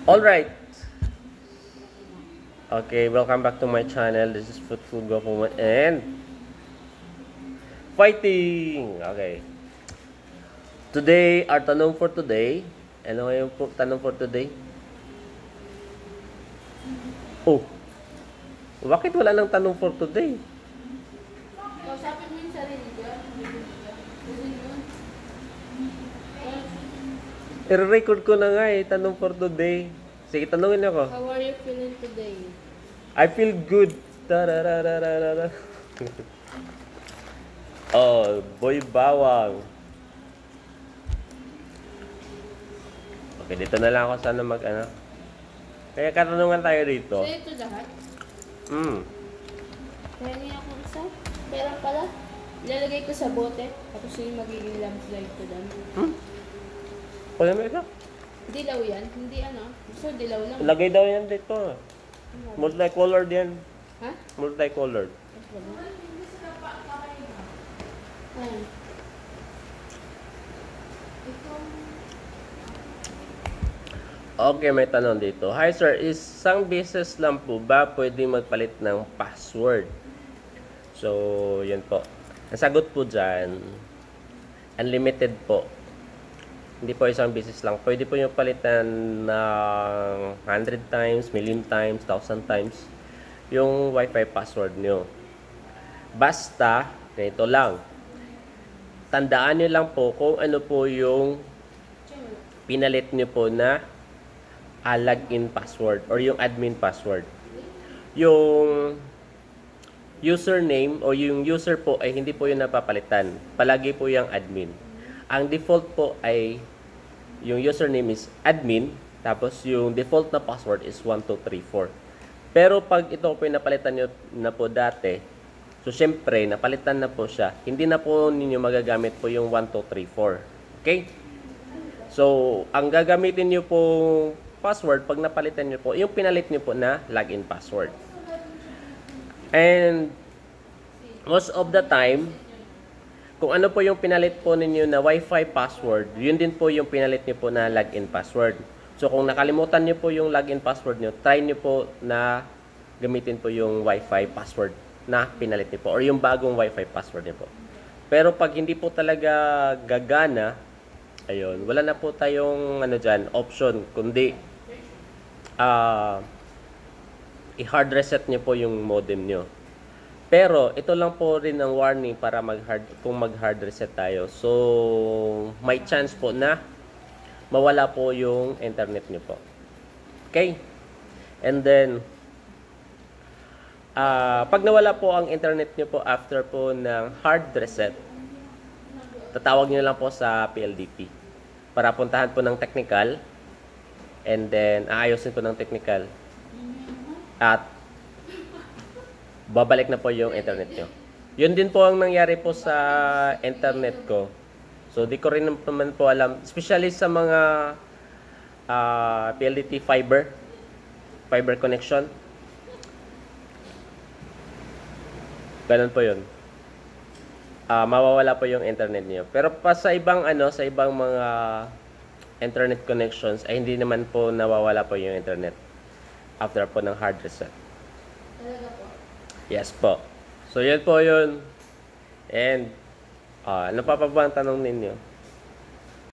Alright. Okay, welcome back to my channel. This is Fruitful Gopuma and Fighting! Okay. Today, our tanong for today. Ano yung tanong for today? Oh, bakit wala nang tanong for today? Kausapin mo yung sarili dyan. Kasi yun. I-record ko na nga eh, tanong for today. Sige, tanongin niyo ako. How are you feeling today? I feel good. Tararararara. Oh, boy bawang. Okay, dito na lang ako sana mag-ano. Kaya katanungan tayo dito. So, ito lahat. Kaya niya ako isa. Pera pala. Ilalagay ko sa bote. Tapos yung magiging landslide ko doon. Kaya mo ito? Dilaw yan. Hindi ano. So, dilaw lang. Lagay daw yan dito. Multicolored yan. Ha? Multicolored. Ayan. Okay, may tanong dito. Hi sir, isang beses lang po ba pwede magpalit ng password? So, yun po. Ang sagot po dyan, unlimited po. Hindi po isang beses lang. Pwede po yung palitan ng 100 times, million times, 1,000 times yung Wi-Fi password nyo. Basta, ganito lang. Tandaan nyo lang po kung ano po yung pinalit nyo po na login password or yung admin password. Yung username o yung user po ay hindi po yung napapalitan. Palagi po yung admin. Ang default po ay yung username is admin, tapos yung default na password is 1234. Pero pag ito po yung napalitan nyo na po dati, so syempre napalitan na po siya, hindi na po ninyo magagamit po yung 1234. Okay? So, ang gagamitin nyo po password pag napalitan nyo po, yung pinalit nyo po na login password. And most of the time, kung ano po yung pinalit po ninyo na Wi-Fi password, yun din po yung pinalit nyo po na login password. So kung nakalimutan nyo po yung login password nyo, try nyo po na gamitin po yung Wi-Fi password na pinalit nyo po or yung bagong Wi-Fi password nyo po. Pero pag hindi po talaga gagana, ayun, wala na po tayong ano dyan, option, kundi i-hard reset nyo po yung modem nyo. Pero ito lang po rin ang warning para kung mag-hard reset tayo. So, may chance po na mawala po yung internet nyo po. Okay? And then, pag nawala po ang internet nyo po after po ng hard reset, tatawag nyo lang po sa PLDT para puntahan po ng technical and then aayusin po ng technical at babalik na po yung internet nyo. Yun din po ang nangyari po sa internet ko. So, di ko rin naman po alam. Especially sa mga PLDT fiber connection. Ganun po yun. Mawawala po yung internet niyo. Pero pa sa ibang sa ibang mga internet connections ay hindi naman po nawawala po yung internet after po ng hard reset. Talaga po. Yes po. So, yun po yun. And, ano pa ba ang tanong ninyo?